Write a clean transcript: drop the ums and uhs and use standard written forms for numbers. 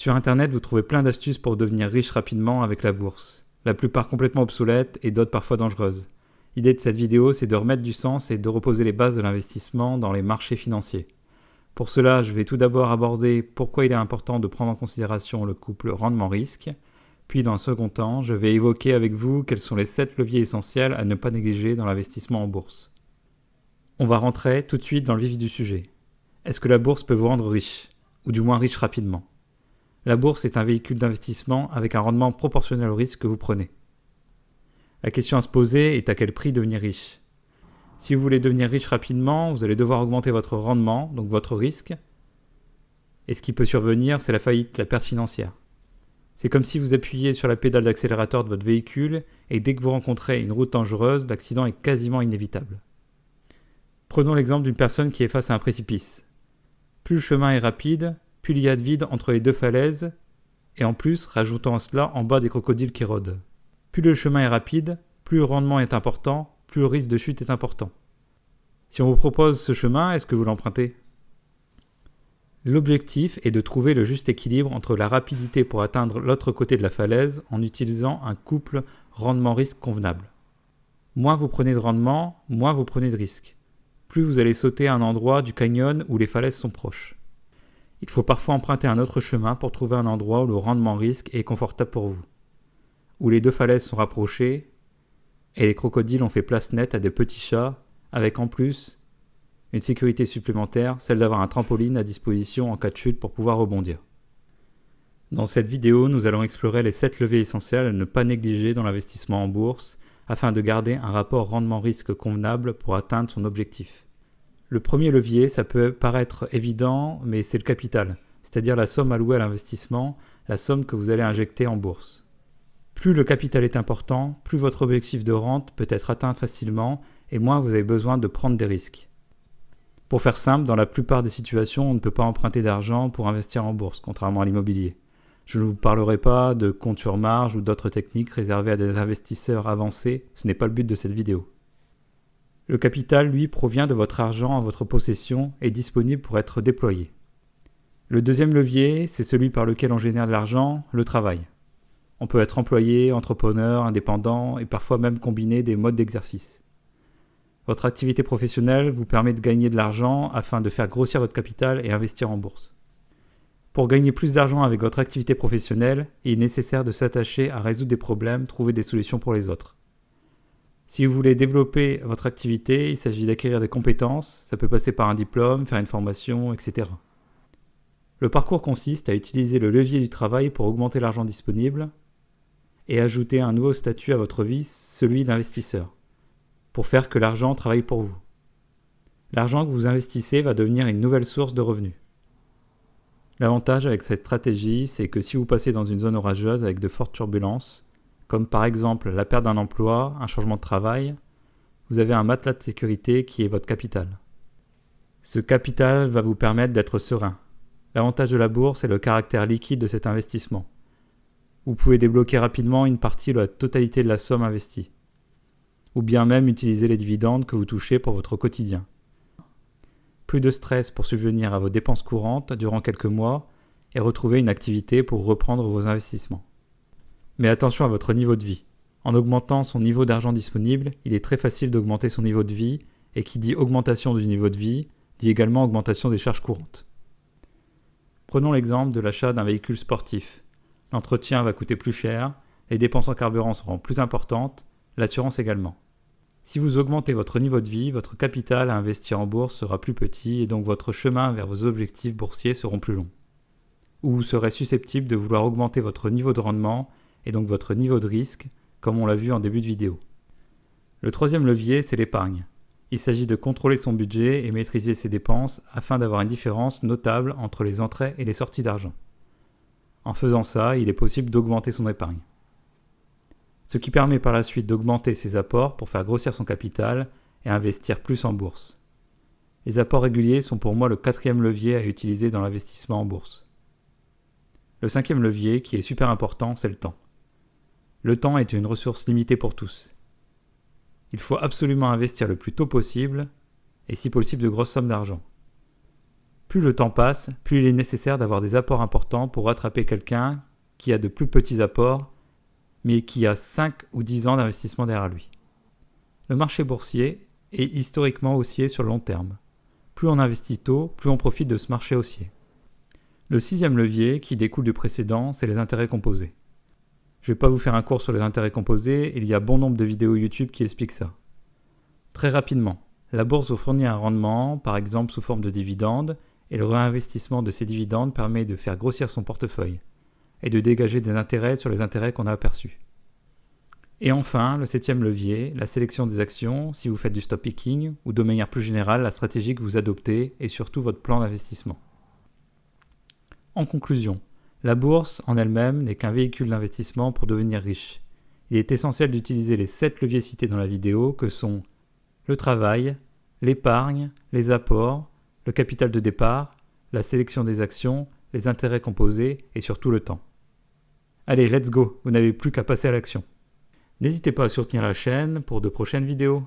Sur internet, vous trouvez plein d'astuces pour devenir riche rapidement avec la bourse. La plupart complètement obsolètes et d'autres parfois dangereuses. L'idée de cette vidéo, c'est de remettre du sens et de reposer les bases de l'investissement dans les marchés financiers. Pour cela, je vais tout d'abord aborder pourquoi il est important de prendre en considération le couple rendement-risque. Puis dans un second temps, je vais évoquer avec vous quels sont les 7 leviers essentiels à ne pas négliger dans l'investissement en bourse. On va rentrer tout de suite dans le vif du sujet. Est-ce que la bourse peut vous rendre riche, ou du moins riche rapidement ? La bourse est un véhicule d'investissement avec un rendement proportionnel au risque que vous prenez. La question à se poser est à quel prix devenir riche ? Si vous voulez devenir riche rapidement, vous allez devoir augmenter votre rendement, donc votre risque. Et ce qui peut survenir, c'est la faillite, la perte financière. C'est comme si vous appuyiez sur la pédale d'accélérateur de votre véhicule et dès que vous rencontrez une route dangereuse, l'accident est quasiment inévitable. Prenons l'exemple d'une personne qui est face à un précipice. Plus le chemin est rapide, plus il y a de vide entre les deux falaises, et en plus, rajoutons à cela en bas des crocodiles qui rôdent. Plus le chemin est rapide, plus le rendement est important, plus le risque de chute est important. Si on vous propose ce chemin, est-ce que vous l'empruntez ? L'objectif est de trouver le juste équilibre entre la rapidité pour atteindre l'autre côté de la falaise en utilisant un couple rendement-risque convenable. Moins vous prenez de rendement, moins vous prenez de risque. Plus vous allez sauter à un endroit du canyon où les falaises sont proches. Il faut parfois emprunter un autre chemin pour trouver un endroit où le rendement-risque est confortable pour vous, où les deux falaises sont rapprochées et les crocodiles ont fait place nette à des petits chats, avec en plus une sécurité supplémentaire, celle d'avoir un trampoline à disposition en cas de chute pour pouvoir rebondir. Dans cette vidéo, nous allons explorer les 7 leviers essentiels à ne pas négliger dans l'investissement en bourse afin de garder un rapport rendement-risque convenable pour atteindre son objectif. Le premier levier, ça peut paraître évident, mais c'est le capital, c'est-à-dire la somme allouée à l'investissement, la somme que vous allez injecter en bourse. Plus le capital est important, plus votre objectif de rente peut être atteint facilement et moins vous avez besoin de prendre des risques. Pour faire simple, dans la plupart des situations, on ne peut pas emprunter d'argent pour investir en bourse, contrairement à l'immobilier. Je ne vous parlerai pas de compte sur marge ou d'autres techniques réservées à des investisseurs avancés, ce n'est pas le but de cette vidéo. Le capital, lui, provient de votre argent en votre possession et est disponible pour être déployé. Le deuxième levier, c'est celui par lequel on génère de l'argent, le travail. On peut être employé, entrepreneur, indépendant et parfois même combiner des modes d'exercice. Votre activité professionnelle vous permet de gagner de l'argent afin de faire grossir votre capital et investir en bourse. Pour gagner plus d'argent avec votre activité professionnelle, il est nécessaire de s'attacher à résoudre des problèmes, trouver des solutions pour les autres. Si vous voulez développer votre activité, il s'agit d'acquérir des compétences, ça peut passer par un diplôme, faire une formation, etc. Le parcours consiste à utiliser le levier du travail pour augmenter l'argent disponible et ajouter un nouveau statut à votre vie, celui d'investisseur, pour faire que l'argent travaille pour vous. L'argent que vous investissez va devenir une nouvelle source de revenus. L'avantage avec cette stratégie, c'est que si vous passez dans une zone orageuse avec de fortes turbulences, comme par exemple la perte d'un emploi, un changement de travail, vous avez un matelas de sécurité qui est votre capital. Ce capital va vous permettre d'être serein. L'avantage de la bourse est le caractère liquide de cet investissement. Vous pouvez débloquer rapidement une partie ou la totalité de la somme investie, ou bien même utiliser les dividendes que vous touchez pour votre quotidien. Plus de stress pour subvenir à vos dépenses courantes durant quelques mois et retrouver une activité pour reprendre vos investissements. Mais attention à votre niveau de vie. En augmentant son niveau d'argent disponible, il est très facile d'augmenter son niveau de vie, et qui dit augmentation du niveau de vie, dit également augmentation des charges courantes. Prenons l'exemple de l'achat d'un véhicule sportif. L'entretien va coûter plus cher, les dépenses en carburant seront plus importantes, l'assurance également. Si vous augmentez votre niveau de vie, votre capital à investir en bourse sera plus petit et donc votre chemin vers vos objectifs boursiers seront plus longs. Ou vous serez susceptible de vouloir augmenter votre niveau de rendement et donc votre niveau de risque, comme on l'a vu en début de vidéo. Le troisième levier, c'est l'épargne. Il s'agit de contrôler son budget et maîtriser ses dépenses afin d'avoir une différence notable entre les entrées et les sorties d'argent. En faisant ça, il est possible d'augmenter son épargne. Ce qui permet par la suite d'augmenter ses apports pour faire grossir son capital et investir plus en bourse. Les apports réguliers sont pour moi le 4e levier à utiliser dans l'investissement en bourse. Le 5e levier, qui est super important, c'est le temps. Le temps est une ressource limitée pour tous. Il faut absolument investir le plus tôt possible, et si possible de grosses sommes d'argent. Plus le temps passe, plus il est nécessaire d'avoir des apports importants pour rattraper quelqu'un qui a de plus petits apports, mais qui a 5 ou 10 ans d'investissement derrière lui. Le marché boursier est historiquement haussier sur le long terme. Plus on investit tôt, plus on profite de ce marché haussier. Le 6e levier, qui découle du précédent, c'est les intérêts composés. Je ne vais pas vous faire un cours sur les intérêts composés, il y a bon nombre de vidéos YouTube qui expliquent ça. Très rapidement, la bourse vous fournit un rendement, par exemple sous forme de dividendes, et le réinvestissement de ces dividendes permet de faire grossir son portefeuille et de dégager des intérêts sur les intérêts qu'on a aperçus. Et enfin, le 7e levier, la sélection des actions, si vous faites du stock picking, ou de manière plus générale, la stratégie que vous adoptez et surtout votre plan d'investissement. En conclusion, la bourse en elle-même n'est qu'un véhicule d'investissement pour devenir riche. Il est essentiel d'utiliser les 7 leviers cités dans la vidéo que sont le travail, l'épargne, les apports, le capital de départ, la sélection des actions, les intérêts composés et surtout le temps. Allez, let's go, vous n'avez plus qu'à passer à l'action. N'hésitez pas à soutenir la chaîne pour de prochaines vidéos.